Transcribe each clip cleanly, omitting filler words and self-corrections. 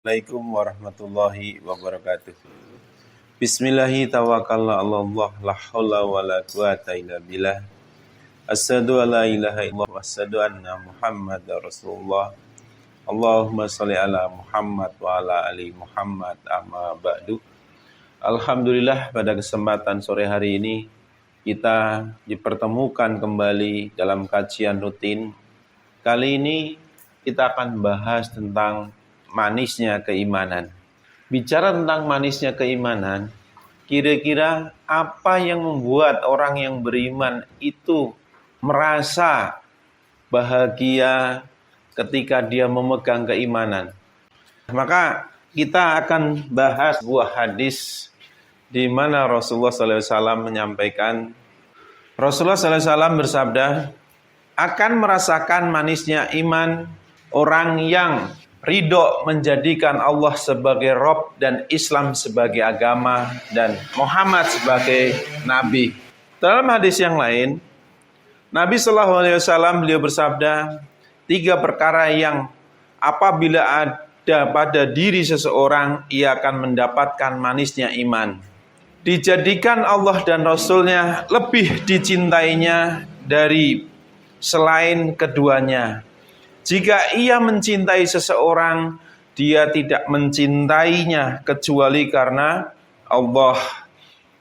Assalamualaikum warahmatullahi wabarakatuh. Bismillahi tawakkalna 'alallah la haula wala quwata illa billah. Asyhadu an la ilaha illallah wa asyhadu anna Muhammadar Rasulullah. Allahumma shalli ala Muhammad wa ala ali Muhammad amma ba'du. Alhamdulillah, pada kesempatan sore hari ini kita dipertemukan kembali dalam kajian rutin. Kali ini kita akan bahas tentang manisnya keimanan. Bicara tentang manisnya keimanan, kira-kira apa yang membuat orang yang beriman itu merasa bahagia ketika dia memegang keimanan? Maka kita akan bahas sebuah hadis di mana Rasulullah SAW menyampaikan, Rasulullah SAW bersabda, akan merasakan manisnya iman orang yang ridho menjadikan Allah sebagai Rabb dan Islam sebagai agama dan Muhammad sebagai Nabi. Dalam hadis yang lain, Nabi SAW beliau bersabda, 3 perkara yang apabila ada pada diri seseorang, ia akan mendapatkan manisnya iman. Dijadikan Allah dan Rasulnya lebih dicintainya dari selain keduanya. Jika ia mencintai seseorang, dia tidak mencintainya kecuali karena Allah,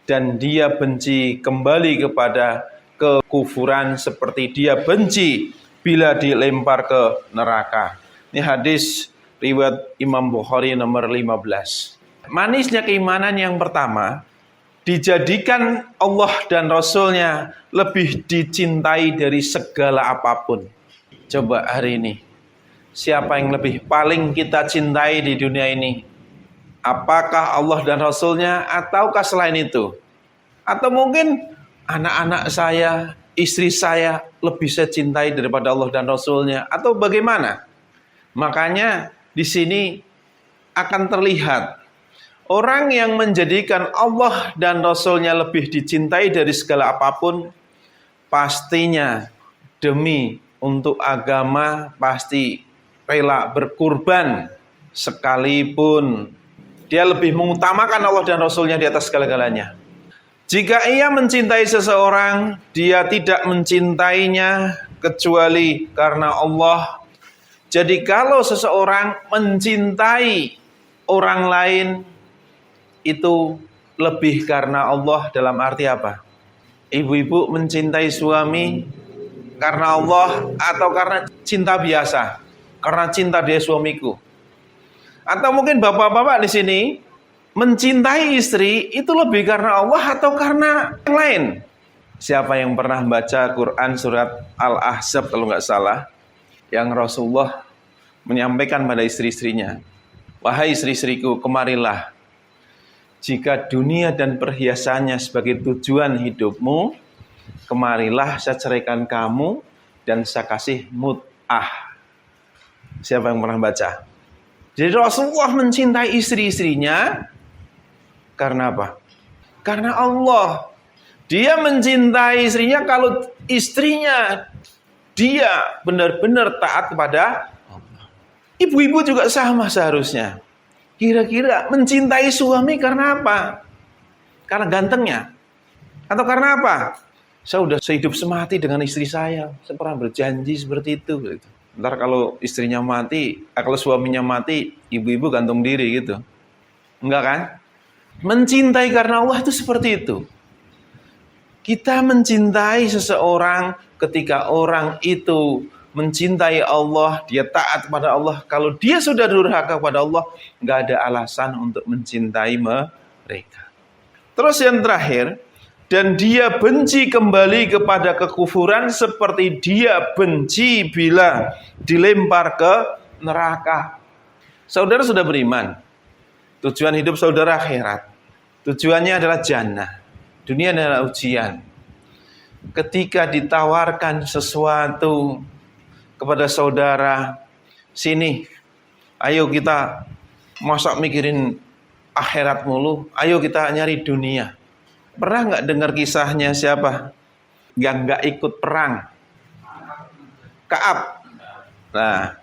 dan dia benci kembali kepada kekufuran seperti dia benci bila dilempar ke neraka. Ini hadis riwayat Imam Bukhari nomor 15. Manisnya keimanan yang pertama, dijadikan Allah dan Rasulnya lebih dicintai dari segala apapun. Coba hari ini, siapa yang lebih paling kita cintai di dunia ini? Apakah Allah dan Rasulnya ataukah selain itu? Atau mungkin anak-anak saya, istri saya lebih saya cintai daripada Allah dan Rasulnya? Atau bagaimana? Makanya di sini akan terlihat orang yang menjadikan Allah dan Rasulnya lebih dicintai dari segala apapun, pastinya demi untuk agama pasti rela berkurban, sekalipun dia lebih mengutamakan Allah dan Rasulnya di atas segala-galanya. Jika ia mencintai seseorang, dia tidak mencintainya kecuali karena Allah. Jadi kalau seseorang mencintai orang lain, itu lebih karena Allah. Dalam arti apa? Ibu-ibu mencintai suami karena Allah atau karena cinta biasa? Karena cinta dia suamiku. Atau mungkin bapak-bapak di sini mencintai istri itu lebih karena Allah atau karena yang lain? Siapa yang pernah baca Quran surat Al-Ahzab kalau nggak salah, yang Rasulullah menyampaikan pada istri-istrinya, wahai istri-istriku, kemarilah. Jika dunia dan perhiasannya sebagai tujuan hidupmu, kemarilah saya ceraikan kamu dan saya kasih mut'ah. Siapa yang pernah baca? Jadi Rasulullah mencintai istri-istrinya karena apa? Karena Allah. Dia mencintai istrinya kalau istrinya dia benar-benar taat kepada Allah. Ibu-ibu juga sama seharusnya. Kira-kira mencintai suami karena apa? Karena gantengnya? Atau karena apa? Saya udah sehidup semati dengan istri saya pernah berjanji seperti itu. Ntar kalau istrinya mati, kalau suaminya mati, ibu-ibu gantung diri gitu. Enggak kan? Mencintai karena Allah itu seperti itu. Kita mencintai seseorang ketika orang itu mencintai Allah, dia taat kepada Allah. Kalau dia sudah durhaka kepada Allah, nggak ada alasan untuk mencintai mereka. Terus yang terakhir, dan dia benci kembali kepada kekufuran seperti dia benci bila dilempar ke neraka. Saudara sudah beriman, tujuan hidup saudara akhirat, tujuannya adalah jannah, dunia adalah ujian. Ketika ditawarkan sesuatu kepada saudara, sini, ayo kita masa mikirin akhirat mulu, ayo kita nyari dunia. Pernah nggak dengar kisahnya siapa yang nggak ikut perang? Ka'ab. Nah,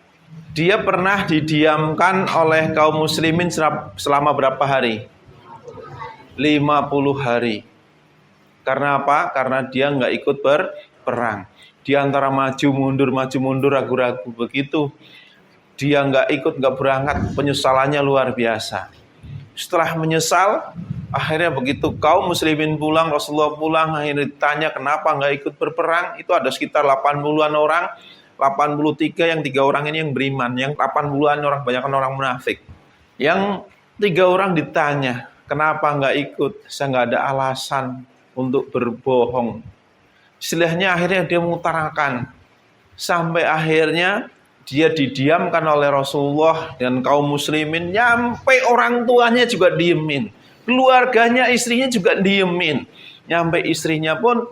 Dia pernah didiamkan oleh kaum muslimin selama berapa hari? 50 hari. Karena apa? Karena dia nggak ikut berperang. Di antara maju mundur, ragu-ragu begitu. Dia nggak ikut, nggak berangkat, penyesalannya luar biasa. Setelah menyesal, akhirnya begitu kaum muslimin pulang, Rasulullah pulang, akhirnya ditanya kenapa nggak ikut berperang. Itu ada sekitar 80-an orang, 83 yang 3 orang ini yang beriman, yang 80-an orang, banyak orang munafik. Yang 3 orang ditanya, kenapa nggak ikut? Saya nggak ada alasan untuk berbohong. Istilahnya akhirnya dia mengutarakan. Sampai akhirnya dia didiamkan oleh Rasulullah dan kaum muslimin. Nyampe orang tuanya juga diemin. Keluarganya, istrinya juga diemin. Nyampe istrinya pun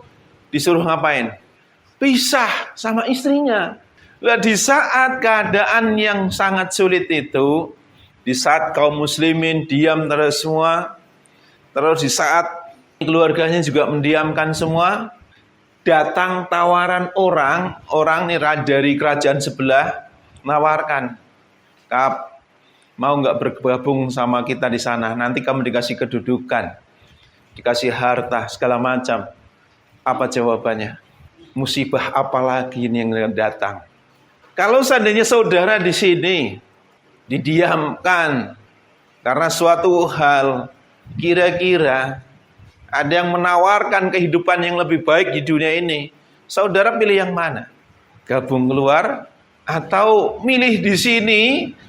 disuruh ngapain? Pisah sama istrinya. Nah, di saat keadaan yang sangat sulit itu, di saat kaum muslimin diam terus semua, terus di saat keluarganya juga mendiamkan semua, datang tawaran orang nih dari kerajaan sebelah, nawarkan, Kap, mau nggak bergabung sama kita di sana? Nanti kamu dikasih kedudukan, dikasih harta, segala macam. Apa jawabannya? Musibah apa lagi ini yang datang? Kalau seandainya saudara di sini didiamkan karena suatu hal, kira-kira ada yang menawarkan kehidupan yang lebih baik di dunia ini, saudara pilih yang mana? Gabung keluar atau milih di sini,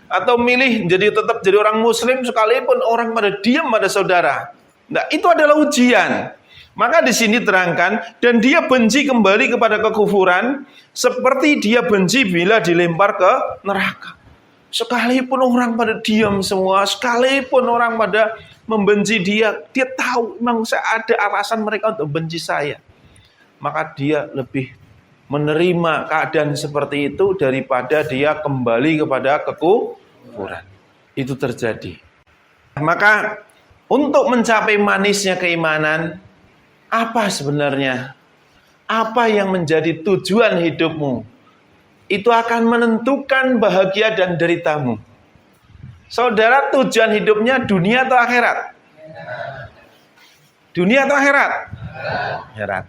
atau milih tetap jadi orang muslim sekalipun orang pada diam pada saudara? Nah, itu adalah ujian. Maka di sini terangkan, dan dia benci kembali kepada kekufuran seperti dia benci bila dilempar ke neraka. Sekalipun orang pada diam semua, sekalipun orang pada membenci dia tahu memang ada alasan mereka untuk benci saya. Maka dia lebih menerima keadaan seperti itu daripada dia kembali kepada kekufuran. Itu terjadi. Maka untuk mencapai manisnya keimanan, apa sebenarnya? Apa yang menjadi tujuan hidupmu? Itu akan menentukan bahagia dan deritamu. Saudara, tujuan hidupnya dunia atau akhirat? Dunia atau akhirat? Akhirat.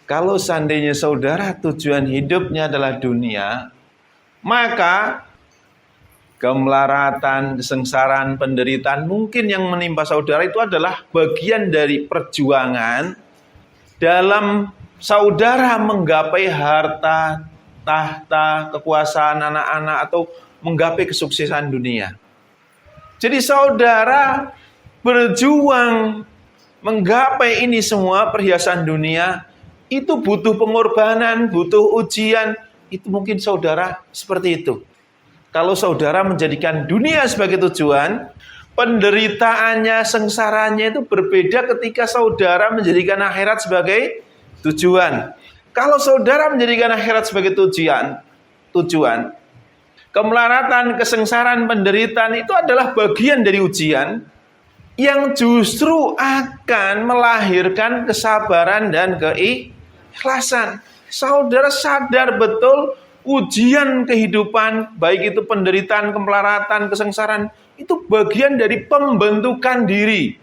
Kalau seandainya saudara tujuan hidupnya adalah dunia, maka kemelaratan, kesengsaraan, penderitaan mungkin yang menimpa saudara itu adalah bagian dari perjuangan dalam saudara menggapai harta, tahta, kekuasaan anak-anak, atau menggapai kesuksesan dunia. Jadi saudara berjuang menggapai ini semua, perhiasan dunia, itu butuh pengorbanan, butuh ujian. Itu mungkin saudara seperti itu. Kalau saudara menjadikan dunia sebagai tujuan, penderitaannya, sengsaranya itu berbeda ketika saudara menjadikan akhirat sebagai tujuan. Kalau saudara menjadikan akhirat sebagai tujuan, kemelaratan, kesengsaraan, penderitaan itu adalah bagian dari ujian yang justru akan melahirkan kesabaran dan keikhlasan. Saudara sadar betul ujian kehidupan, baik itu penderitaan, kemelaratan, kesengsaraan, itu bagian dari pembentukan diri.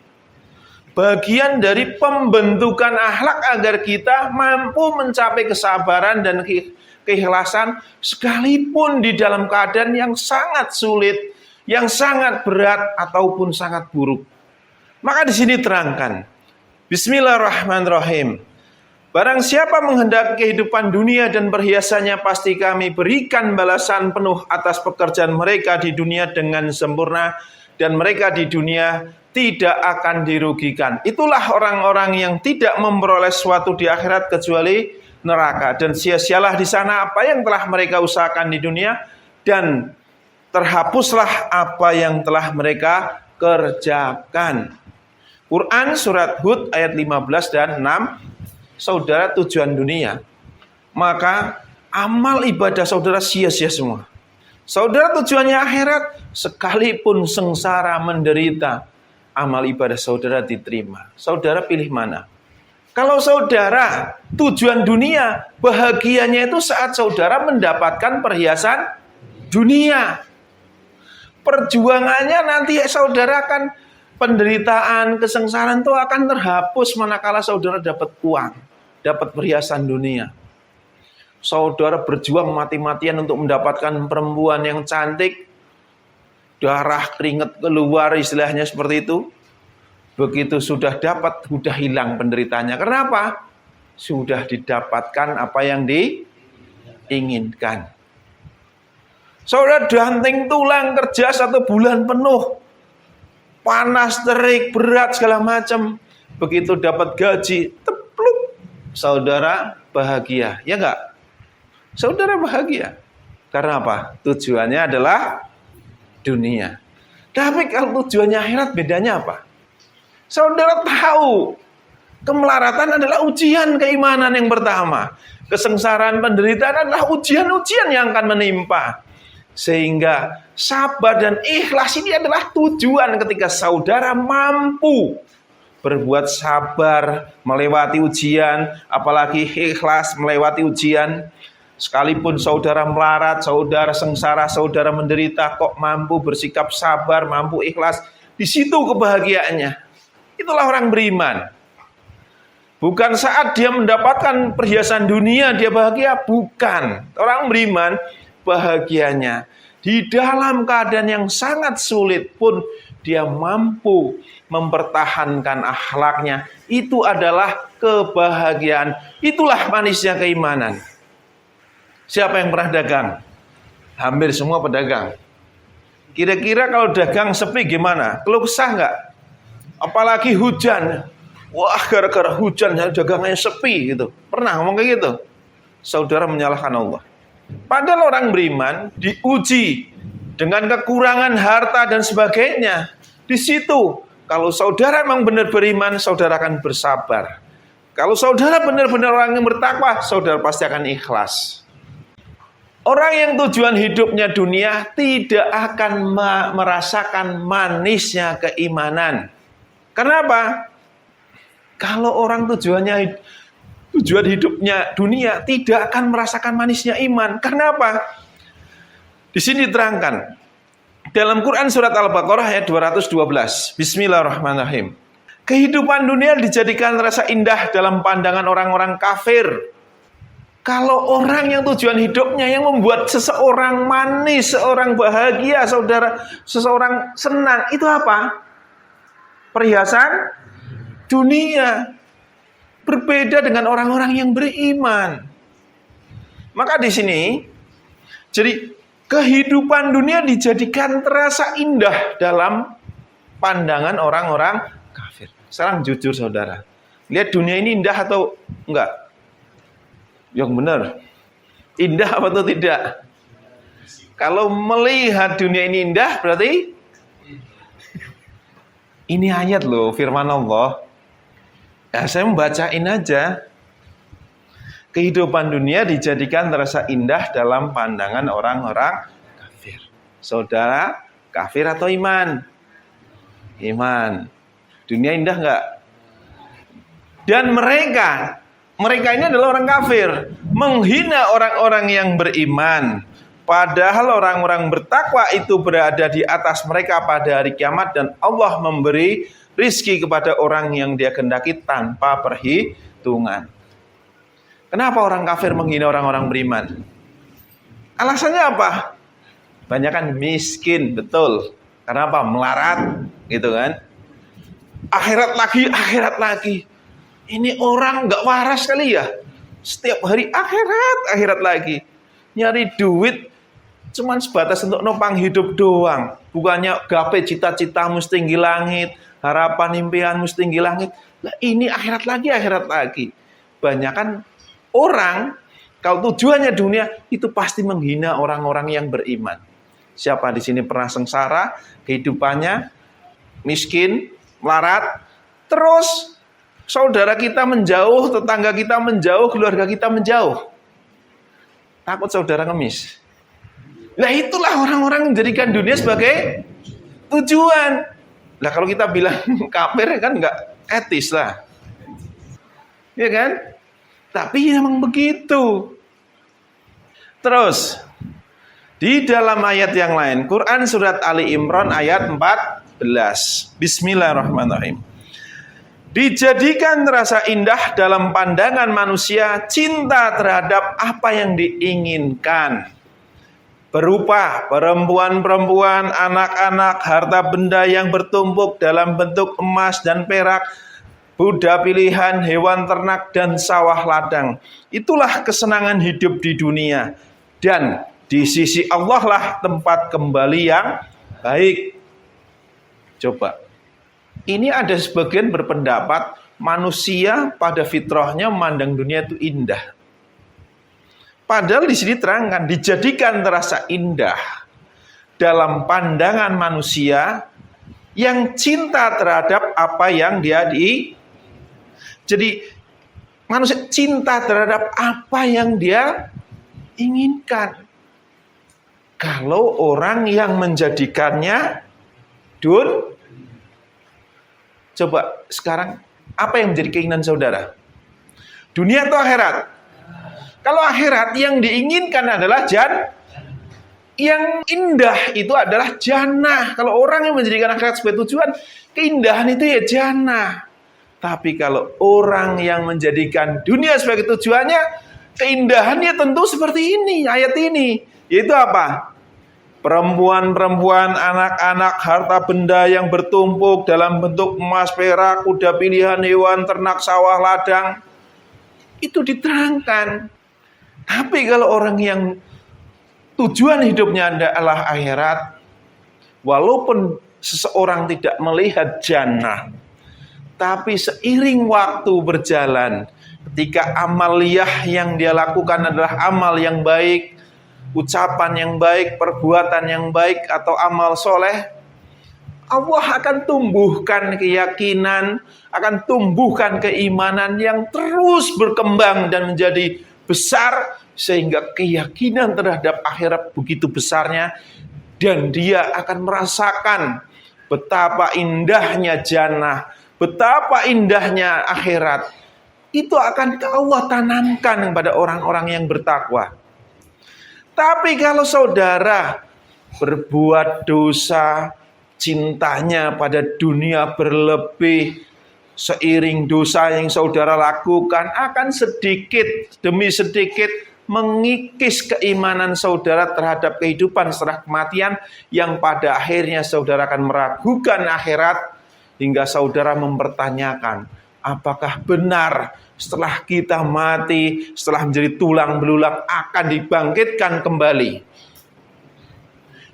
Bagian dari pembentukan akhlak agar kita mampu mencapai kesabaran dan keikhlasan sekalipun di dalam keadaan yang sangat sulit, yang sangat berat ataupun sangat buruk. Maka di sini terangkan, Bismillahirrahmanirrahim. Barang siapa menghendaki kehidupan dunia dan perhiasannya, pasti kami berikan balasan penuh atas pekerjaan mereka di dunia dengan sempurna, dan mereka di dunia tidak akan dirugikan. Itulah orang-orang yang tidak memperoleh sesuatu di akhirat kecuali neraka, dan sia-sialah di sana apa yang telah mereka usahakan di dunia, dan terhapuslah apa yang telah mereka kerjakan. Quran surat Hud ayat 15 dan 6. Saudara tujuan dunia, maka amal ibadah saudara sia-sia semua. Saudara tujuannya akhirat, sekalipun sengsara menderita, amal ibadah saudara diterima. Saudara pilih mana? Kalau saudara tujuan dunia, bahagianya itu saat saudara mendapatkan perhiasan dunia. Perjuangannya nanti saudara akan penderitaan, kesengsaraan itu akan terhapus manakala saudara dapat uang, dapat perhiasan dunia. Saudara berjuang mati-matian untuk mendapatkan perempuan yang cantik, darah keringat keluar istilahnya seperti itu. Begitu sudah dapat, sudah hilang penderitaannya. Kenapa? Sudah didapatkan apa yang diinginkan. Saudara banting tulang kerja 1 bulan penuh. Panas, terik, berat, segala macam. Begitu dapat gaji, tepluk. Saudara bahagia, ya enggak? Saudara bahagia. Karena apa? Tujuannya adalah dunia. Tapi kalau tujuannya akhirat, bedanya apa? Saudara tahu, kemelaratan adalah ujian keimanan yang pertama. Kesengsaraan, penderitaan adalah ujian-ujian yang akan menimpa. Sehingga sabar dan ikhlas ini adalah tujuan ketika saudara mampu berbuat sabar melewati ujian, apalagi ikhlas melewati ujian. Sekalipun saudara melarat, saudara sengsara, saudara menderita, kok mampu bersikap sabar, mampu ikhlas. Di situ kebahagiaannya. Itulah orang beriman. Bukan saat dia mendapatkan perhiasan dunia dia bahagia, bukan. Orang beriman bahagianya di dalam keadaan yang sangat sulit pun dia mampu mempertahankan akhlaknya. Itu adalah kebahagiaan. Itulah manisnya keimanan. Siapa yang pernah dagang? Hampir semua pedagang. Kira-kira kalau dagang sepi gimana? Keluh kesah nggak? Apalagi hujan. Wah, gara-gara hujan dagangannya sepi gitu. Pernah ngomong kayak gitu? Saudara menyalahkan Allah. Padahal orang beriman diuji dengan kekurangan harta dan sebagainya. Di situ, kalau saudara memang benar beriman, saudara akan bersabar. Kalau saudara benar-benar orang yang bertakwa, saudara pasti akan ikhlas. Orang yang tujuan hidupnya dunia tidak akan merasakan manisnya keimanan. Kenapa? Kalau orang tujuan hidupnya dunia tidak akan merasakan manisnya iman. Kenapa? Di sini diterangkan dalam Quran surat Al-Baqarah ayat 212. Bismillahirrahmanirrahim. Kehidupan dunia dijadikan terasa indah dalam pandangan orang-orang kafir. Kalau orang yang tujuan hidupnya yang membuat seseorang manis, seorang bahagia, seseorang senang, itu apa? Perhiasan dunia. Berbeda dengan orang-orang yang beriman. Maka di sini, jadi kehidupan dunia dijadikan terasa indah dalam pandangan orang-orang kafir. Sekarang jujur saudara, lihat dunia ini indah atau enggak? Yang benar, indah apa atau tidak? Kalau melihat dunia ini indah, berarti ini ayat loh, firman Allah. Ya, saya membacain aja. Kehidupan dunia dijadikan terasa indah dalam pandangan orang-orang kafir. Saudara, kafir atau iman? Iman. Dunia indah enggak? Dan mereka ini adalah orang kafir, menghina orang-orang yang beriman. Padahal orang-orang bertakwa itu berada di atas mereka pada hari kiamat dan Allah memberi rizki kepada orang yang dia kehendaki tanpa perhitungan. Kenapa orang kafir menghina orang-orang beriman? Alasannya apa? Banyak kan miskin, betul. Karena apa? Melarat, gitu kan? Akhirat lagi. Ini orang nggak waras kali ya. Setiap hari akhirat lagi. Nyari duit cuman sebatas untuk nopang hidup doang. Bukannya gapai cita-citamu setinggi langit, harapan impianmu setinggi langit. Lah ini akhirat lagi. Banyakan orang kalau tujuannya dunia itu pasti menghina orang-orang yang beriman. Siapa di sini pernah sengsara, kehidupannya miskin, melarat, terus saudara kita menjauh, tetangga kita menjauh, keluarga kita menjauh. Takut saudara ngemis. Nah itulah orang-orang menjadikan dunia sebagai tujuan. Nah kalau kita bilang kafir kan nggak etis lah. Ya kan? Tapi memang begitu. Terus, Di dalam ayat yang lain, Quran surat Ali Imran ayat 14. Bismillahirrahmanirrahim. Dijadikan terasa indah dalam pandangan manusia cinta terhadap apa yang diinginkan. Berupa perempuan-perempuan, anak-anak, harta benda yang bertumpuk dalam bentuk emas dan perak, budak pilihan, hewan ternak, dan sawah ladang. Itulah kesenangan hidup di dunia. Dan di sisi Allah lah tempat kembali yang baik. Coba. Ini ada sebagian berpendapat manusia pada fitrahnya memandang dunia itu indah. Padahal di sini terangkan dijadikan terasa indah dalam pandangan manusia yang cinta terhadap apa yang dia Jadi manusia cinta terhadap apa yang dia inginkan. Kalau orang yang menjadikannya coba sekarang apa yang menjadi keinginan saudara? Dunia atau akhirat? Kalau akhirat yang diinginkan adalah yang indah itu adalah jannah. Kalau orang yang menjadikan akhirat sebagai tujuan, keindahan itu ya jannah. Tapi kalau orang yang menjadikan dunia sebagai tujuannya, keindahannya tentu seperti ini, ayat ini. Yaitu apa? Perempuan-perempuan, anak-anak, harta benda yang bertumpuk dalam bentuk emas, perak, kuda pilihan, hewan, ternak, sawah, ladang. Itu diterangkan. Tapi kalau orang yang tujuan hidupnya adalah akhirat, walaupun seseorang tidak melihat jannah, tapi seiring waktu berjalan, ketika amaliyah yang dia lakukan adalah amal yang baik, ucapan yang baik, perbuatan yang baik, atau amal soleh, Allah akan tumbuhkan keyakinan, akan tumbuhkan keimanan yang terus berkembang dan menjadi besar, sehingga keyakinan terhadap akhirat begitu besarnya, dan dia akan merasakan betapa indahnya jannah, betapa indahnya akhirat. Itu akan Allah tanamkan kepada orang-orang yang bertakwa. Tapi kalau saudara berbuat dosa, cintanya pada dunia berlebih, seiring dosa yang saudara lakukan akan sedikit demi sedikit mengikis keimanan saudara terhadap kehidupan setelah kematian, yang pada akhirnya saudara akan meragukan akhirat hingga saudara mempertanyakan, apakah benar setelah kita mati, setelah menjadi tulang belulang akan dibangkitkan kembali.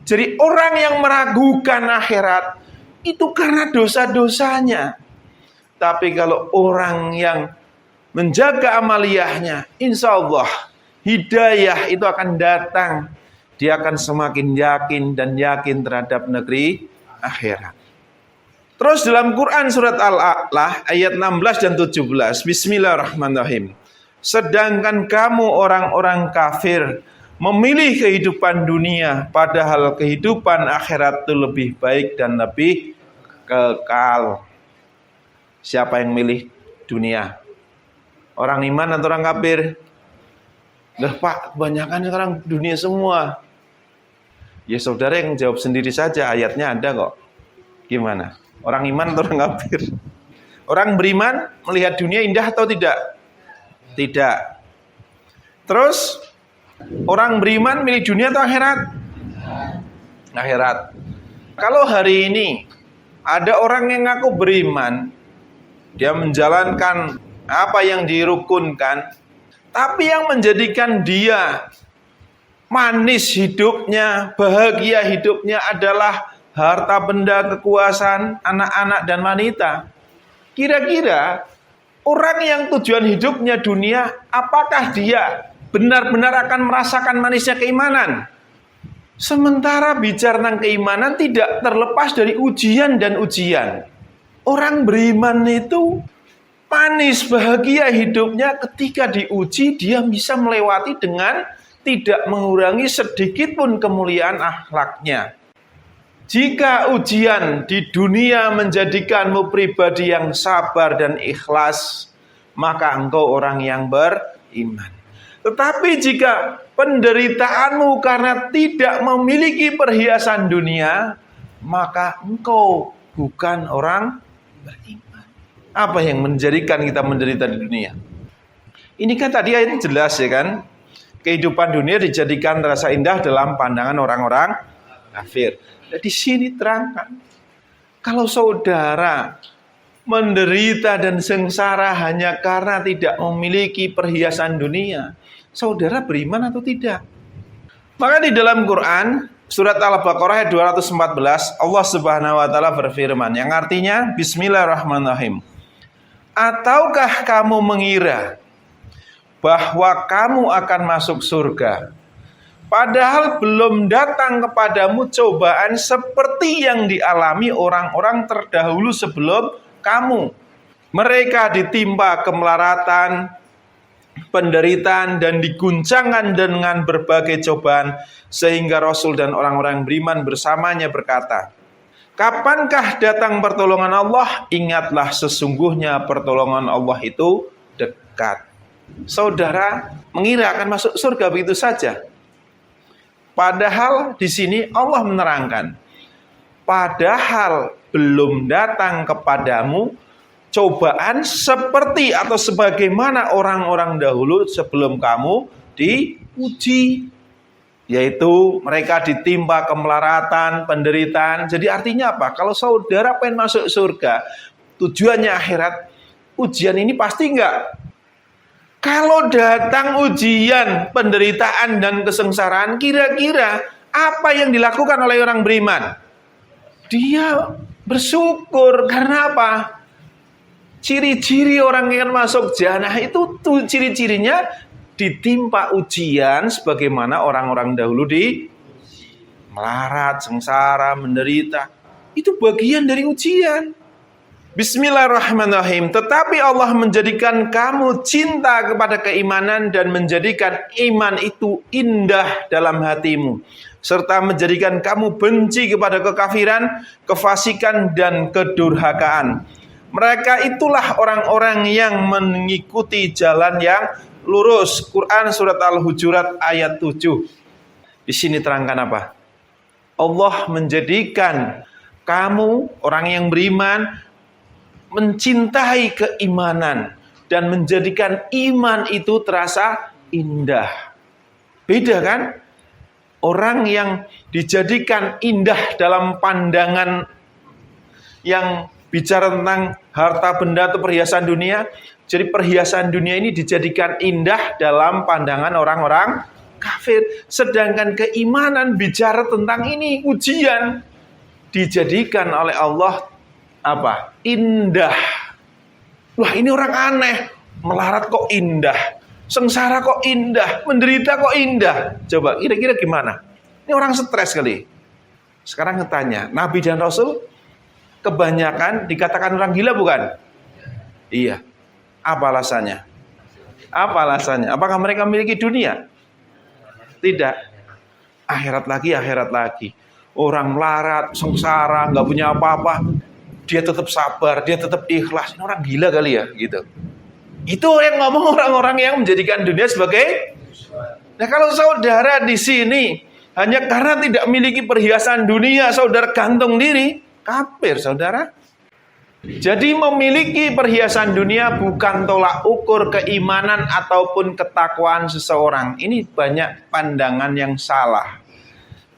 Jadi orang yang meragukan akhirat itu karena dosa-dosanya. Tapi kalau orang yang menjaga amaliyahnya, insya Allah hidayah itu akan datang. Dia akan semakin yakin dan yakin terhadap negeri akhirat. Terus dalam Quran surat Al-A'la ayat 16 dan 17. Bismillahirrahmanirrahim. Sedangkan kamu orang-orang kafir memilih kehidupan dunia, padahal kehidupan akhirat itu lebih baik dan lebih kekal. Siapa yang milih dunia? Orang iman atau orang kafir? Loh Pak, kebanyakan sekarang dunia semua. Ya saudara yang jawab sendiri saja, ayatnya ada kok. Gimana? Orang iman atau orang kafir? Orang beriman melihat dunia indah atau tidak? Tidak. Terus orang beriman milih dunia atau akhirat? Akhirat. Kalau hari ini ada orang yang ngaku beriman, dia menjalankan apa yang dirukunkan, tapi yang menjadikan dia manis hidupnya, bahagia hidupnya adalah harta benda, kekuasaan, anak-anak dan wanita. Kira-kira orang yang tujuan hidupnya dunia, apakah dia benar-benar akan merasakan manisnya keimanan? Sementara bicara tentang keimanan tidak terlepas dari ujian dan ujian. Orang beriman itu manis, bahagia hidupnya ketika diuji, dia bisa melewati dengan tidak mengurangi sedikit pun kemuliaan akhlaknya. Jika ujian di dunia menjadikanmu pribadi yang sabar dan ikhlas, maka engkau orang yang beriman. Tetapi jika penderitaanmu karena tidak memiliki perhiasan dunia, maka engkau bukan orang beriman. Apa yang menjadikan kita menderita di dunia? Ini kan tadi ayat jelas ya kan. Kehidupan dunia dijadikan rasa indah dalam pandangan orang-orang kafir. Di sini terangkan, kalau saudara menderita dan sengsara hanya karena tidak memiliki perhiasan dunia, saudara beriman atau tidak? Maka di dalam Quran surat Al-Baqarah ayat 214 Allah Subhanahu wa taala berfirman yang artinya Bismillahirrahmanirrahim. Ataukah kamu mengira bahwa kamu akan masuk surga padahal belum datang kepadamu cobaan seperti yang dialami orang-orang terdahulu sebelum kamu? Mereka ditimpa kemelaratan, penderitaan dan diguncangkan dengan berbagai cobaan sehingga Rasul dan orang-orang beriman bersamanya berkata, kapankah datang pertolongan Allah? Ingatlah sesungguhnya pertolongan Allah itu dekat. Saudara mengira akan masuk surga begitu saja. Padahal di sini Allah menerangkan, padahal belum datang kepadamu cobaan seperti atau sebagaimana orang-orang dahulu sebelum kamu diuji, yaitu mereka ditimpa kemelaratan, penderitaan. Jadi artinya apa? Kalau saudara pengen masuk surga, tujuannya akhirat, ujian ini pasti enggak. Kalau datang ujian, penderitaan dan kesengsaraan, kira-kira apa yang dilakukan oleh orang beriman? Dia bersyukur. Karena apa? Ciri-ciri orang yang masuk jannah itu tuh ciri-cirinya ditimpa ujian sebagaimana orang-orang dahulu di melarat, sengsara, menderita. Itu bagian dari ujian. Bismillahirrahmanirrahim. Tetapi Allah menjadikan kamu cinta kepada keimanan dan menjadikan iman itu indah dalam hatimu, serta menjadikan kamu benci kepada kekafiran, kefasikan dan kedurhakaan. Mereka itulah orang-orang yang mengikuti jalan yang lurus. Quran surat Al-Hujurat ayat 7. Di sini terangkan apa? Allah menjadikan kamu orang yang beriman mencintai keimanan dan menjadikan iman itu terasa indah. Beda kan? Orang yang dijadikan indah dalam pandangan yang bicara tentang harta benda atau perhiasan dunia. Jadi perhiasan dunia ini dijadikan indah dalam pandangan orang-orang kafir. Sedangkan keimanan bicara tentang ini ujian, dijadikan oleh Allah apa? Indah. Wah, ini orang aneh. Melarat kok indah, sengsara kok indah, menderita kok indah. Coba kira-kira gimana? Ini orang stres kali. Sekarang tanya, Nabi dan Rasul kebanyakan dikatakan orang gila bukan? Iya. Apa alasannya? Apa alasannya? Apakah mereka memiliki dunia? Tidak. Akhirat lagi. Orang melarat, sengsara, nggak punya apa-apa, dia tetap sabar, dia tetap ikhlas. Ini orang gila kali ya, gitu. Itu yang ngomong orang-orang yang menjadikan dunia sebagai. Nah, kalau saudara di sini hanya karena tidak memiliki perhiasan dunia, saudara gantung diri, kafir saudara. Jadi memiliki perhiasan dunia bukan tolak ukur keimanan ataupun ketakwaan seseorang. Ini banyak pandangan yang salah.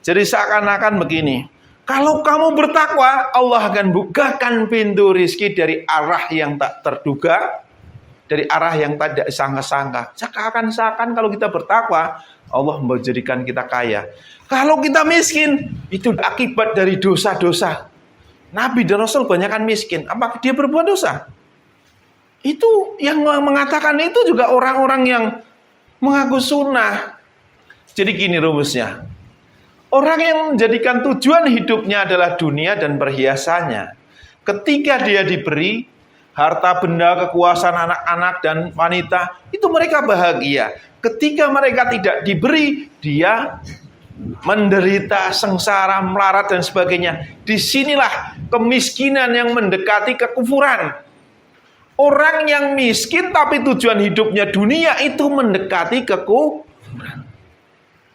Jadi seakan-akan begini, kalau kamu bertakwa, Allah akan bukakan pintu rizki dari arah yang tak terduga, dari arah yang tidak disangka-sangka. Seakan-akan kalau kita bertakwa, Allah menjadikan kita kaya. Kalau kita miskin, itu akibat dari dosa-dosa. Nabi dan Rasul banyakkan miskin. Apakah dia berbuat dosa? Itu yang mengatakan itu juga orang-orang yang mengaku sunnah. Jadi gini rumusnya. Orang yang menjadikan tujuan hidupnya adalah dunia dan perhiasannya. Ketika dia diberi harta benda, kekuasaan anak-anak dan wanita, itu mereka bahagia. Ketika mereka tidak diberi, dia menderita, sengsara, melarat dan sebagainya. Disinilah kemiskinan yang mendekati kekufuran. Orang yang miskin tapi tujuan hidupnya dunia itu mendekati kekufuran.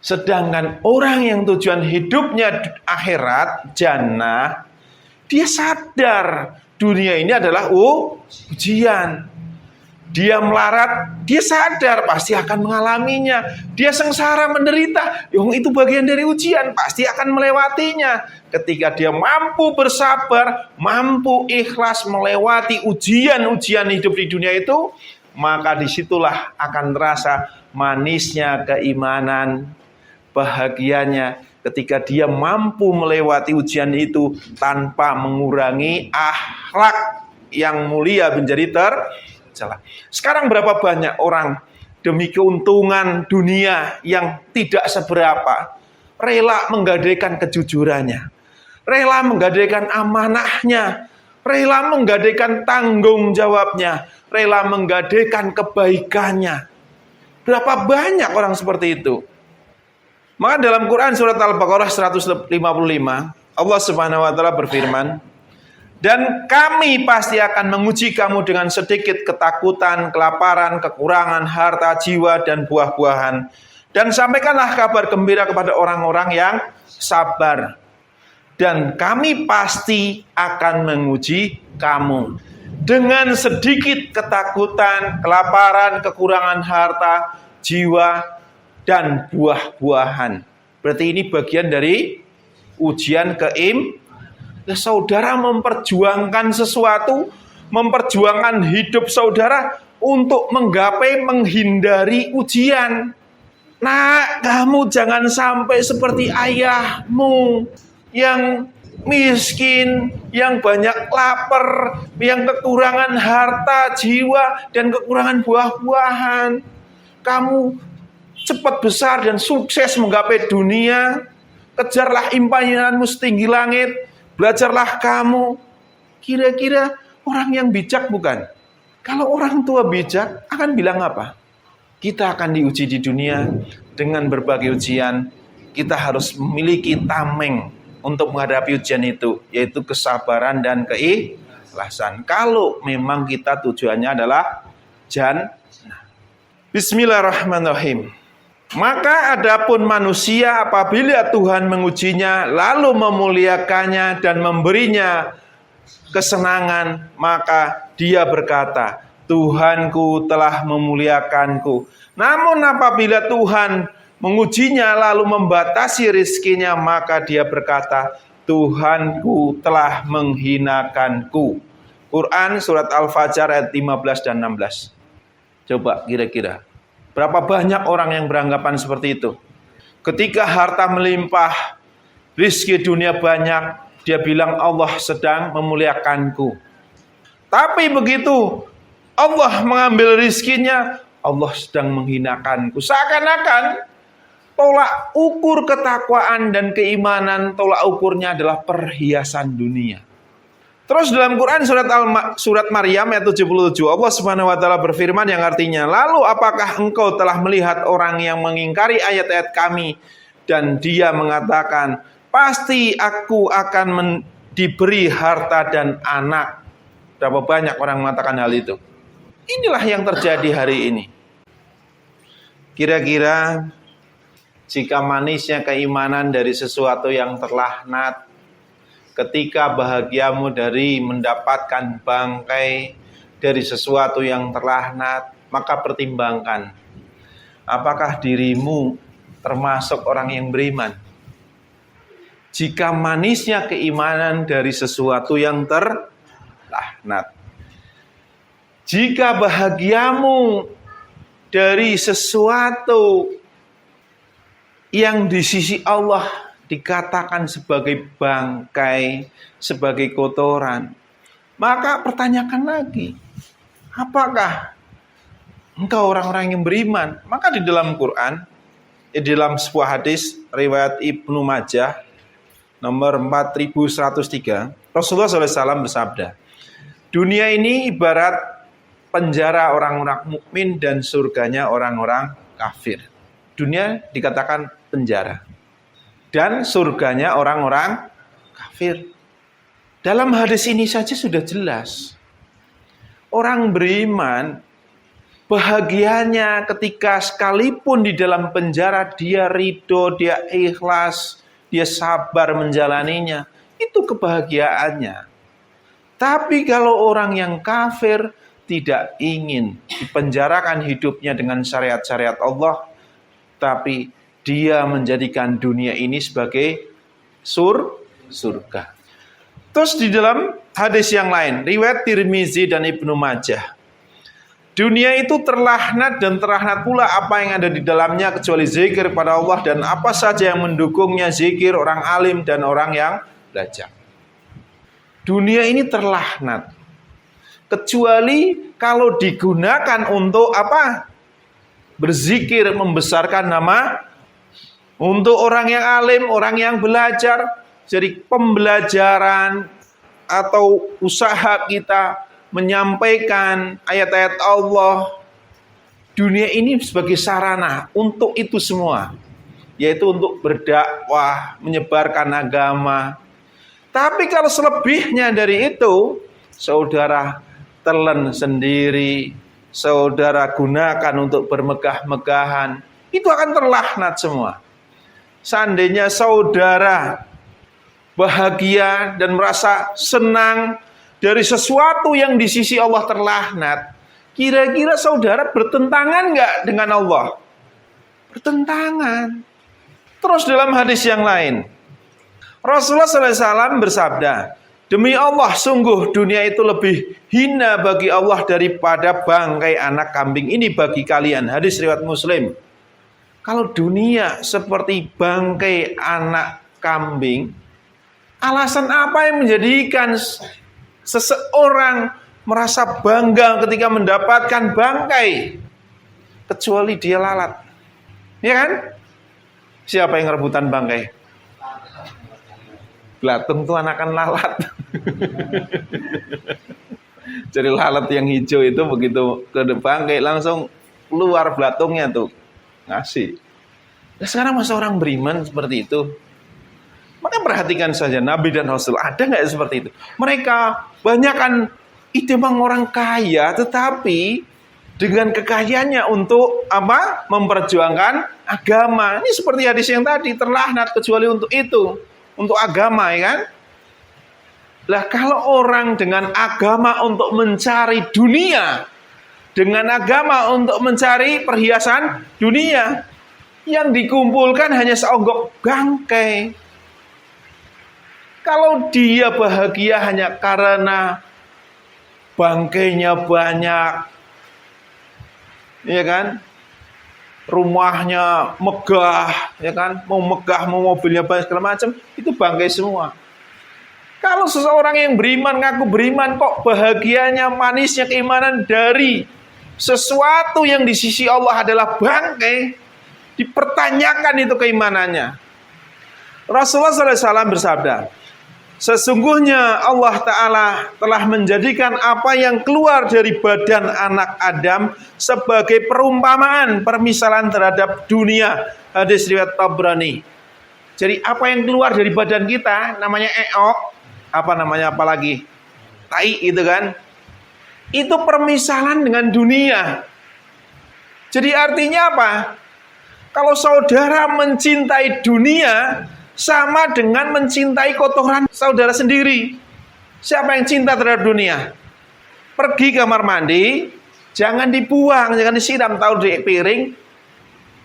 Sedangkan orang yang tujuan hidupnya akhirat, jannah, dia sadar dunia ini adalah ujian. Dia melarat, dia sadar pasti akan mengalaminya. Dia sengsara menderita, itu bagian dari ujian, pasti akan melewatinya. Ketika dia mampu bersabar, mampu ikhlas melewati ujian-ujian hidup di dunia itu, maka disitulah akan terasa manisnya keimanan, bahagianya ketika dia mampu melewati ujian itu tanpa mengurangi akhlak yang mulia menjadi tercela. Sekarang berapa banyak orang demi keuntungan dunia yang tidak seberapa rela menggadaikan kejujurannya, rela menggadaikan amanahnya, rela menggadaikan tanggung jawabnya, rela menggadaikan kebaikannya. Berapa banyak orang seperti itu? Maka dalam Quran surat Al-Baqarah 155, Allah Subhanahu wa taala berfirman, "Dan kami pasti akan menguji kamu dengan sedikit ketakutan, kelaparan, kekurangan harta, jiwa, dan buah-buahan. Dan sampaikanlah kabar gembira kepada orang-orang yang sabar. Dan kami pasti akan menguji kamu dengan sedikit ketakutan, kelaparan, kekurangan harta, jiwa, dan buah-buahan." Berarti ini bagian dari ujian saudara memperjuangkan sesuatu, memperjuangkan hidup saudara untuk menggapai, menghindari ujian. Nah, kamu jangan sampai seperti ayahmu yang miskin, yang banyak lapar, yang kekurangan harta, jiwa, dan kekurangan buah-buahan. Kamu cepat besar dan sukses menggapai dunia. Kejarlah impianmu setinggi langit. Belajarlah kamu. Kira-kira orang yang bijak bukan? Kalau orang tua bijak akan bilang apa? Kita akan diuji di dunia dengan berbagai ujian. Kita harus memiliki tameng untuk menghadapi ujian itu, yaitu kesabaran dan keikhlasan. Kalau memang kita tujuannya adalah jannah. Bismillahirrahmanirrahim. Maka adapun manusia apabila Tuhan mengujinya lalu memuliakannya dan memberinya kesenangan, maka dia berkata, Tuhanku telah memuliakanku. Namun apabila Tuhan mengujinya lalu membatasi rizkinya, maka dia berkata, Tuhanku telah menghinakanku. Quran surat Al-Fajr ayat 15 dan 16. Coba kira-kira berapa banyak orang yang beranggapan seperti itu? Ketika harta melimpah, rizki dunia banyak, dia bilang Allah sedang memuliakanku. Tapi begitu Allah mengambil rizkinya, Allah sedang menghinakanku. Seakan-akan tolak ukur ketakwaan dan keimanan, tolak ukurnya adalah perhiasan dunia. Terus dalam Quran surat Maryam ayat 77, Allah Subhanahu wa taala berfirman yang artinya, lalu apakah engkau telah melihat orang yang mengingkari ayat-ayat kami dan dia mengatakan, pasti aku akan diberi harta dan anak. Berapa banyak orang mengatakan hal itu? Inilah yang terjadi hari ini. Kira-kira jika manisnya keimanan dari sesuatu yang terlaknat, ketika bahagiamu dari mendapatkan bangkai dari sesuatu yang terlaknat, maka pertimbangkan, apakah dirimu termasuk orang yang beriman? Jika manisnya keimanan dari sesuatu yang terlaknat, jika bahagiamu dari sesuatu yang di sisi Allah dikatakan sebagai bangkai, sebagai kotoran, maka pertanyakan lagi, apakah engkau orang-orang yang beriman? Maka di dalam Quran, di dalam sebuah hadis riwayat Ibnu Majah nomor 4103, Rasulullah SAW bersabda, dunia ini ibarat penjara orang-orang mukmin dan surganya orang-orang kafir. Dunia dikatakan penjara dan surganya orang-orang kafir. Dalam hadis ini saja sudah jelas. Orang beriman bahagianya ketika sekalipun di dalam penjara dia ridho, dia ikhlas, dia sabar menjalaninya. Itu kebahagiaannya. Tapi kalau orang yang kafir tidak ingin dipenjarakan hidupnya dengan syariat-syariat Allah, tapi dia menjadikan dunia ini sebagai surga. Terus di dalam hadis yang lain, riwayat Tirmizi dan Ibnu Majah, dunia itu terlaknat dan terlaknat pula apa yang ada di dalamnya kecuali zikir pada Allah dan apa saja yang mendukungnya, zikir, orang alim dan orang yang belajar. Dunia ini terlaknat kecuali kalau digunakan untuk apa? Berzikir, membesarkan nama, untuk orang yang alim, orang yang belajar. Jadi pembelajaran atau usaha kita menyampaikan ayat-ayat Allah, dunia ini sebagai sarana untuk itu semua, yaitu untuk berdakwah, menyebarkan agama. Tapi kalau selebihnya dari itu, saudara telan sendiri, saudara gunakan untuk bermegah-megahan, itu akan terlaknat semua. Seandainya saudara bahagia dan merasa senang dari sesuatu yang di sisi Allah terlaknat, kira-kira saudara bertentangan nggak dengan Allah? Bertentangan. Terus dalam hadis yang lain, Rasulullah SAW bersabda, demi Allah sungguh dunia itu lebih hina bagi Allah daripada bangkai anak kambing ini bagi kalian. Hadis riwayat Muslim. Kalau dunia seperti bangkai anak kambing, alasan apa yang menjadikan seseorang merasa bangga ketika mendapatkan bangkai? Kecuali dia lalat. Ya kan? Siapa yang rebutan bangkai? Belatung itu anakan lalat. Jadi lalat yang hijau itu begitu ke bangkai langsung keluar belatungnya tuh. Ngasih. Nah, sekarang masa orang beriman seperti itu? Maka perhatikan saja Nabi dan Rasul, ada nggak seperti itu? Mereka banyak kan itu memang orang kaya, tetapi dengan kekayaannya untuk apa? Memperjuangkan agama. Ini seperti hadis yang tadi, terlaknat kecuali untuk itu, untuk agama, ya kan? Lah kalau orang dengan agama untuk mencari dunia, dengan agama untuk mencari perhiasan dunia, yang dikumpulkan hanya seonggok bangkai. Kalau dia bahagia hanya karena bangkainya banyak, ya kan? Rumahnya megah, ya kan? Mau megah, mau mobilnya banyak segala macam, itu bangkai semua. Kalau seseorang yang beriman, ngaku beriman, kok bahagianya, manisnya keimanan dari sesuatu yang di sisi Allah adalah bangkai, dipertanyakan itu keimanannya. Rasulullah SAW bersabda, sesungguhnya Allah Ta'ala telah menjadikan apa yang keluar dari badan anak Adam sebagai perumpamaan, permisalan terhadap dunia. Hadis riwayat Tabrani. Jadi apa yang keluar dari badan kita, namanya eok, apalagi tai itu kan, itu permisalan dengan dunia. Jadi artinya apa? Kalau saudara mencintai dunia, sama dengan mencintai kotoran saudara sendiri. Siapa yang cinta terhadap dunia? Pergi kamar mandi, jangan dibuang, jangan disiram, taruh di piring,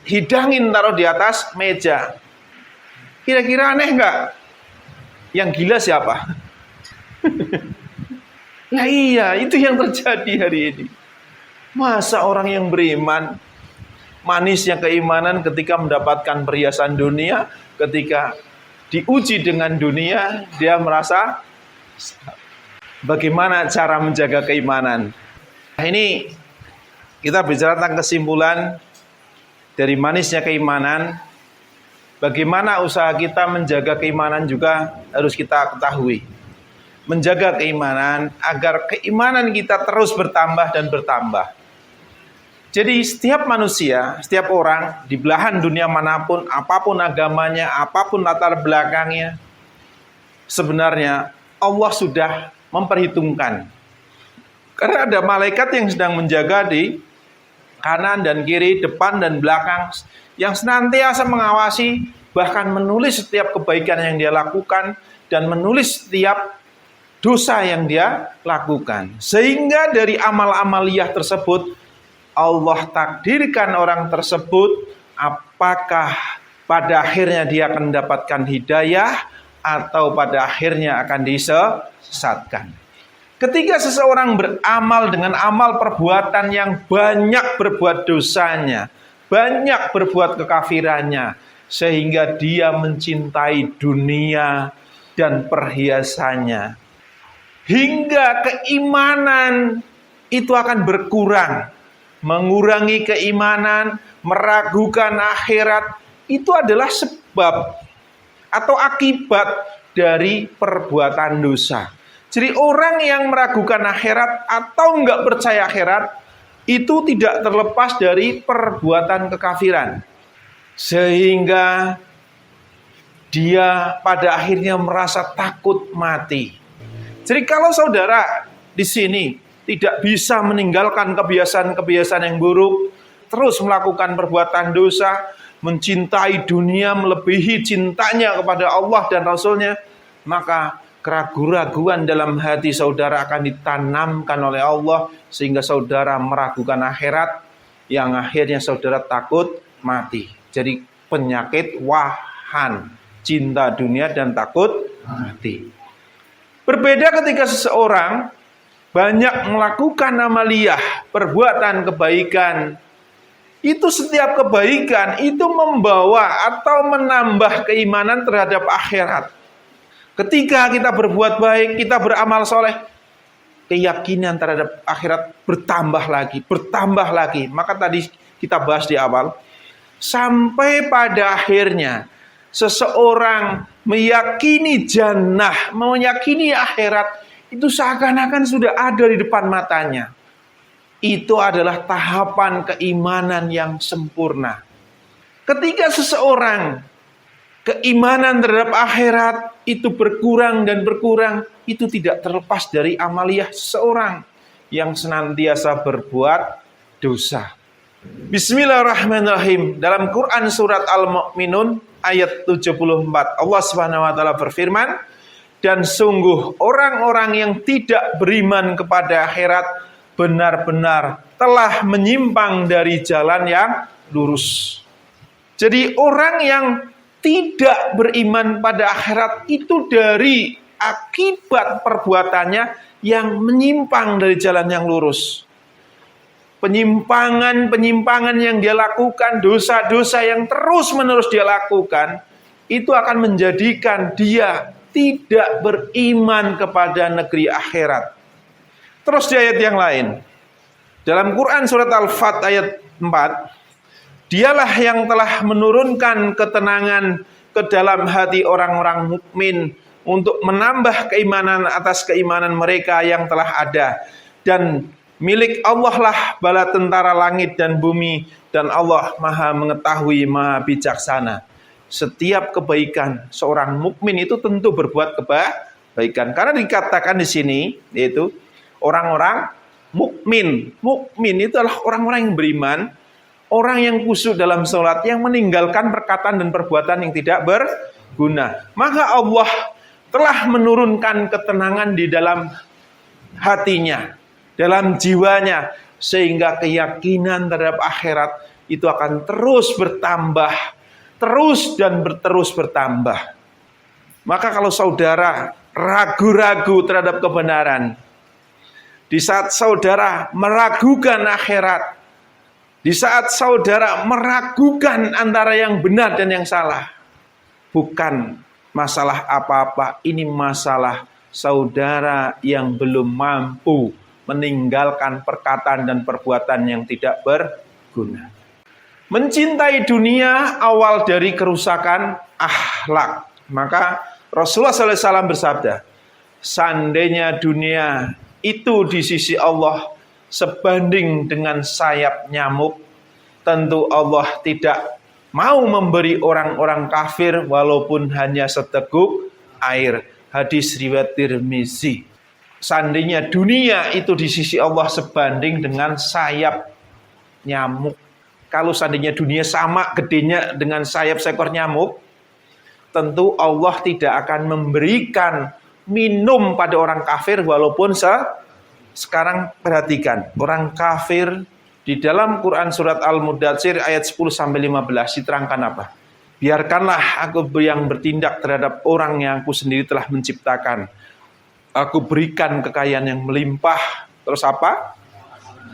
hidangin, taruh di atas meja. Kira-kira aneh nggak? Yang gila siapa? Nah iya, itu yang terjadi hari ini. Masa orang yang beriman, manisnya keimanan ketika mendapatkan perhiasan dunia, ketika diuji dengan dunia, dia merasa bagaimana cara menjaga keimanan. Nah, ini kita bicara tentang kesimpulan dari manisnya keimanan. Bagaimana usaha kita menjaga keimanan juga harus kita ketahui. Menjaga keimanan agar keimanan kita terus bertambah dan bertambah. Jadi setiap manusia, setiap orang di belahan dunia manapun, apapun agamanya, apapun latar belakangnya, sebenarnya Allah sudah memperhitungkan Karena ada malaikat yang sedang menjaga di kanan dan kiri, depan dan belakang, yang senantiasa mengawasi, bahkan menulis setiap kebaikan yang dia lakukan dan menulis setiap dosa yang dia lakukan. Sehingga dari amal-amaliyah tersebut Allah takdirkan orang tersebut apakah pada akhirnya dia akan mendapatkan hidayah atau pada akhirnya akan disesatkan. Ketika seseorang beramal dengan amal perbuatan yang banyak berbuat dosanya, banyak berbuat kekafirannya, sehingga dia mencintai dunia dan perhiasannya, hingga keimanan itu akan berkurang. Mengurangi keimanan, meragukan akhirat, itu adalah sebab atau akibat dari perbuatan dosa. Jadi orang yang meragukan akhirat atau enggak percaya akhirat itu tidak terlepas dari perbuatan kekafiran. Sehingga dia pada akhirnya merasa takut mati. Jadi kalau saudara di sini tidak bisa meninggalkan kebiasaan-kebiasaan yang buruk, terus melakukan perbuatan dosa, mencintai dunia melebihi cintanya kepada Allah dan Rasulnya, maka keraguan-raguan dalam hati saudara akan ditanamkan oleh Allah sehingga saudara meragukan akhirat yang akhirnya saudara takut mati. Jadi penyakit wahan, cinta dunia dan takut mati. Berbeda ketika seseorang banyak melakukan amaliyah, perbuatan kebaikan. Itu setiap kebaikan itu membawa atau menambah keimanan terhadap akhirat. Ketika kita berbuat baik, kita beramal soleh, keyakinan terhadap akhirat bertambah lagi. Maka tadi kita bahas di awal, sampai pada akhirnya seseorang meyakini jannah, meyakini akhirat, itu seakan-akan sudah ada di depan matanya. Itu adalah tahapan keimanan yang sempurna. Ketika seseorang keimanan terhadap akhirat itu berkurang dan berkurang, itu tidak terlepas dari amaliyah seseorang yang senantiasa berbuat dosa. Bismillahirrahmanirrahim. Dalam Quran surat Al-Mu'minun ayat 74, Allah Subhanahu wa taala berfirman, dan sungguh orang-orang yang tidak beriman kepada akhirat benar-benar telah menyimpang dari jalan yang lurus. Jadi orang yang tidak beriman pada akhirat itu dari akibat perbuatannya yang menyimpang dari jalan yang lurus. Penyimpangan yang dia lakukan, dosa-dosa yang terus-menerus dia lakukan, itu akan menjadikan dia tidak beriman kepada negeri akhirat. Terus di ayat yang lain, dalam Quran surat Al-Fat ayat 4, dialah yang telah menurunkan ketenangan ke dalam hati orang-orang mukmin untuk menambah keimanan atas keimanan mereka yang telah ada. Dan milik Allah lah bala tentara langit dan bumi, dan Allah Maha mengetahui, Maha bijaksana. Setiap kebaikan seorang mukmin itu tentu berbuat kebaikan. Karena dikatakan di sini yaitu orang-orang mukmin. Mukmin itu adalah orang-orang yang beriman, orang yang khusyuk dalam sholat, yang meninggalkan perkataan dan perbuatan yang tidak berguna. Maka Allah telah menurunkan ketenangan di dalam hatinya, dalam jiwanya, sehingga keyakinan terhadap akhirat itu akan terus bertambah, terus dan terus bertambah. Maka kalau saudara ragu-ragu terhadap kebenaran, di saat saudara meragukan akhirat, di saat saudara meragukan antara yang benar dan yang salah, bukan masalah apa-apa, ini masalah saudara yang belum mampu meninggalkan perkataan dan perbuatan yang tidak berguna. Mencintai dunia awal dari kerusakan akhlak. Maka Rasulullah SAW bersabda, seandainya dunia itu di sisi Allah sebanding dengan sayap nyamuk, tentu Allah tidak mau memberi orang-orang kafir walaupun hanya seteguk air. Hadis riwayat Tirmizi. seandainya dunia itu di sisi Allah sebanding dengan sayap nyamuk. Kalau seandainya dunia sama gedenya dengan sayap seekor nyamuk, tentu Allah tidak akan memberikan minum pada orang kafir walaupun sekarang perhatikan, orang kafir di dalam Quran surat Al-Mudatsir ayat 10-15 diterangkan apa? Biarkanlah aku yang bertindak terhadap orang yang aku sendiri telah menciptakan. Aku berikan kekayaan yang melimpah. Terus apa?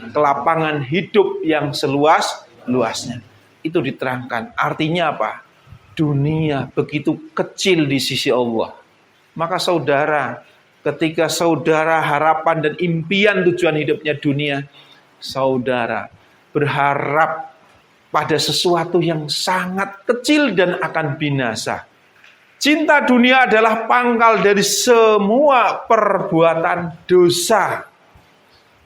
Kelapangan hidup yang seluas-luasnya. Itu diterangkan. Artinya apa? Dunia begitu kecil di sisi Allah. Maka saudara, ketika saudara harapan dan impian tujuan hidupnya dunia, saudara berharap pada sesuatu yang sangat kecil dan akan binasa. Cinta dunia adalah pangkal dari semua perbuatan dosa.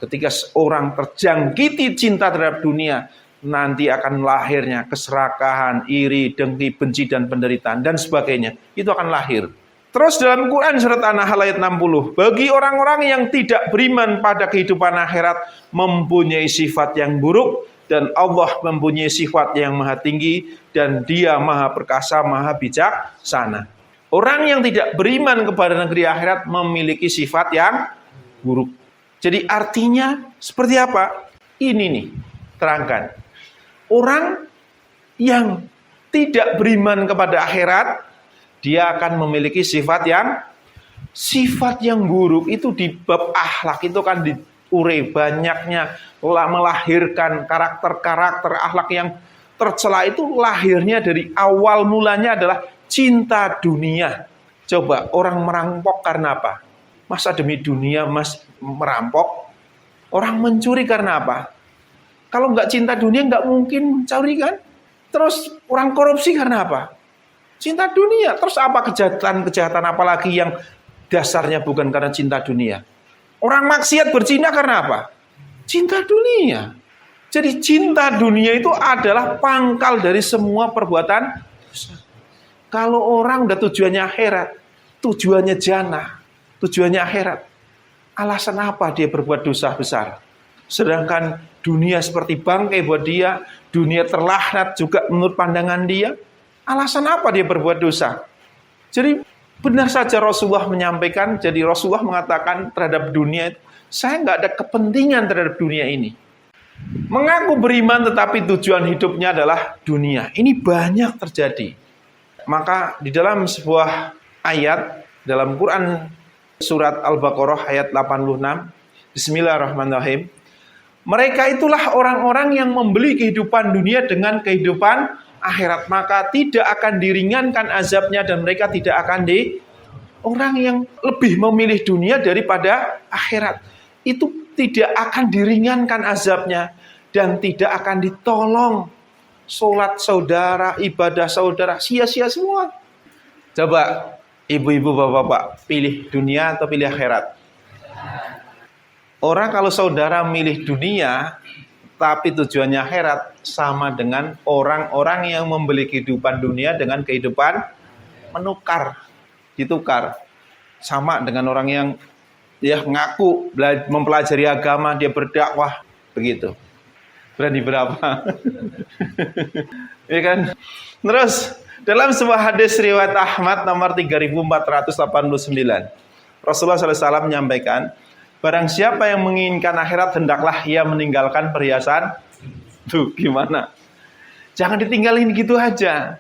Ketika seorang terjangkiti cinta terhadap dunia, nanti akan lahirnya keserakahan, iri, dengki, benci, dan penderitaan, dan sebagainya. Itu akan lahir. Terus dalam Quran surat An-Nahl ayat 60, bagi orang-orang yang tidak beriman pada kehidupan akhirat mempunyai sifat yang buruk, dan Allah mempunyai sifat yang maha tinggi, dan Dia maha perkasa, maha bijaksana. Orang yang tidak beriman kepada negeri akhirat memiliki sifat yang buruk. Jadi artinya seperti apa? Ini nih, terangkan. Orang yang tidak beriman kepada akhirat, dia akan memiliki sifat yang buruk. Itu di bab akhlak itu kan diure banyaknya melahirkan karakter-karakter akhlak yang tercela. Itu lahirnya dari awal mulanya adalah cinta dunia. Coba orang merampok karena apa? Masa demi dunia mas merampok? Orang mencuri karena apa? Kalau nggak cinta dunia nggak mungkin mencuri kan? Terus orang korupsi karena apa? Cinta dunia. Terus apa kejahatan apa lagi yang dasarnya bukan karena cinta dunia? Orang maksiat berzina karena apa? Cinta dunia. Jadi cinta dunia itu adalah pangkal dari semua perbuatan dosa. Kalau orang udah tujuannya akhirat, tujuannya jannah, tujuannya akhirat, alasan apa dia berbuat dosa besar? Sedangkan dunia seperti bangkai buat dia, dunia terlaknat juga menurut pandangan dia, alasan apa dia berbuat dosa? Jadi benar saja Rasulullah menyampaikan, jadi Rasulullah mengatakan terhadap dunia, saya nggak ada kepentingan terhadap dunia ini. Mengaku beriman tetapi tujuan hidupnya adalah dunia. Ini banyak terjadi. Maka di dalam sebuah ayat dalam Quran surat Al-Baqarah ayat 86, Bismillahirrahmanirrahim. Mereka itulah orang-orang yang membeli kehidupan dunia dengan kehidupan akhirat, maka tidak akan diringankan azabnya dan mereka tidak akan orang yang lebih memilih dunia daripada akhirat itu tidak akan diringankan azabnya dan tidak akan ditolong. Sholat saudara, ibadah saudara sia-sia semua. Coba ibu-ibu, bapak-bapak, pilih dunia atau pilih akhirat? Orang kalau saudara milih dunia tapi tujuannya akhirat, sama dengan orang-orang yang membeli kehidupan dunia dengan kehidupan menukar, ditukar. Sama dengan orang yang dia ngaku mempelajari agama, dia berdakwah, begitu. Berani berapa? Ya kan? Terus dalam sebuah hadis riwayat Ahmad nomor 3489, Rasulullah SAW menyampaikan, barang siapa yang menginginkan akhirat, hendaklah ia meninggalkan perhiasan. Tuh, gimana? Jangan ditinggalin gitu aja.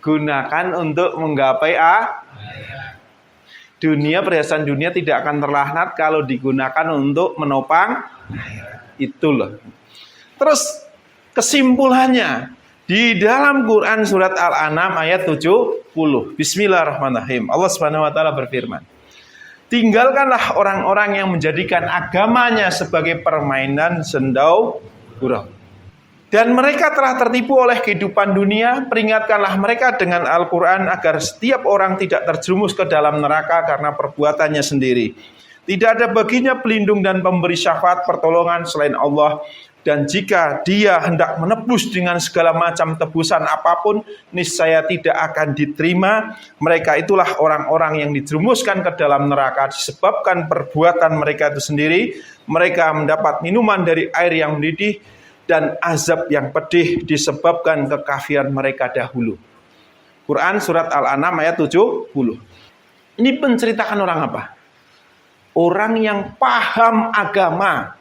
Gunakan untuk menggapai dunia, perhiasan dunia tidak akan terlaknat kalau digunakan untuk menopang itu loh. Terus kesimpulannya di dalam Quran surat Al-An'am ayat 70. Bismillahirrahmanirrahim. Allah Subhanahu wa taala berfirman, tinggalkanlah orang-orang yang menjadikan agamanya sebagai permainan sendau gurau. Dan mereka telah tertipu oleh kehidupan dunia. Peringatkanlah mereka dengan Al-Quran agar setiap orang tidak terjerumus ke dalam neraka karena perbuatannya sendiri. Tidak ada baginya pelindung dan pemberi syafaat pertolongan selain Allah. Dan jika dia hendak menebus dengan segala macam tebusan apapun, niscaya tidak akan diterima. Mereka itulah orang-orang yang dijerumuskan ke dalam neraka disebabkan perbuatan mereka itu sendiri. Mereka mendapat minuman dari air yang mendidih dan azab yang pedih disebabkan kekafiran mereka dahulu. Quran surat Al-An'am ayat 70. Ini menceritakan orang apa? Orang yang paham agama.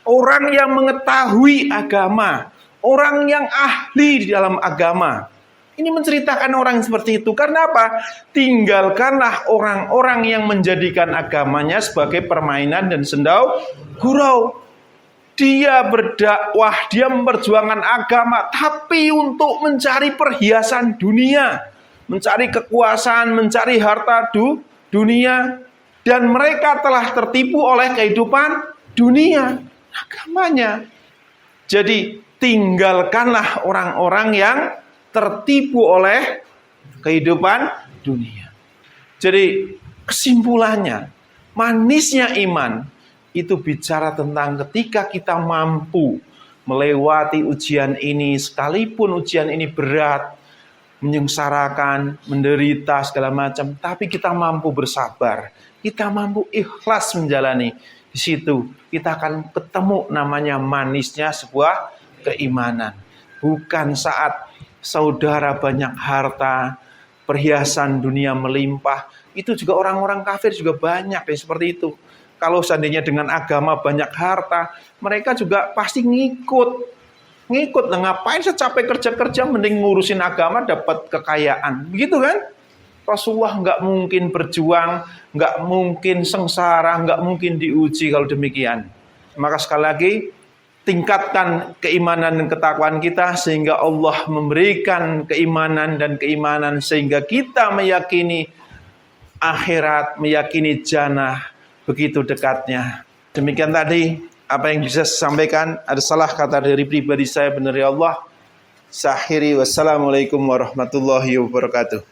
Orang yang mengetahui agama, orang yang ahli di dalam agama. Ini menceritakan orang seperti itu. Karena apa? Tinggalkanlah orang-orang yang menjadikan agamanya sebagai permainan dan sendau gurau. Dia berdakwah, dia memperjuangkan agama, tapi untuk mencari perhiasan dunia, mencari kekuasaan, mencari harta dunia. Dan mereka telah tertipu oleh kehidupan dunia. Agamanya. Jadi tinggalkanlah orang-orang yang tertipu oleh kehidupan dunia. Jadi kesimpulannya, manisnya iman itu bicara tentang ketika kita mampu melewati ujian ini, sekalipun ujian ini berat, menyengsarakan, menderita segala macam, tapi kita mampu bersabar, kita mampu ikhlas menjalani. Di situ kita akan ketemu namanya manisnya sebuah keimanan. Bukan saat saudara banyak harta, perhiasan dunia melimpah. Itu juga orang-orang kafir juga banyak yang seperti itu. Kalau seandainya dengan agama banyak harta, mereka juga pasti ngikut. Nah, ngapain secapek kerja-kerja mending ngurusin agama dapat kekayaan. Begitu kan? Rasulullah nggak mungkin berjuang, nggak mungkin sengsara, nggak mungkin diuji kalau demikian. Maka sekali lagi, tingkatkan keimanan dan ketakwaan kita sehingga Allah memberikan keimanan dan keimanan sehingga kita meyakini akhirat, meyakini jannah begitu dekatnya. Demikian tadi apa yang bisa saya sampaikan. Ada salah kata dari pribadi saya, benar ya Allah. Sahiri, wassalamualaikum warahmatullahi wabarakatuh.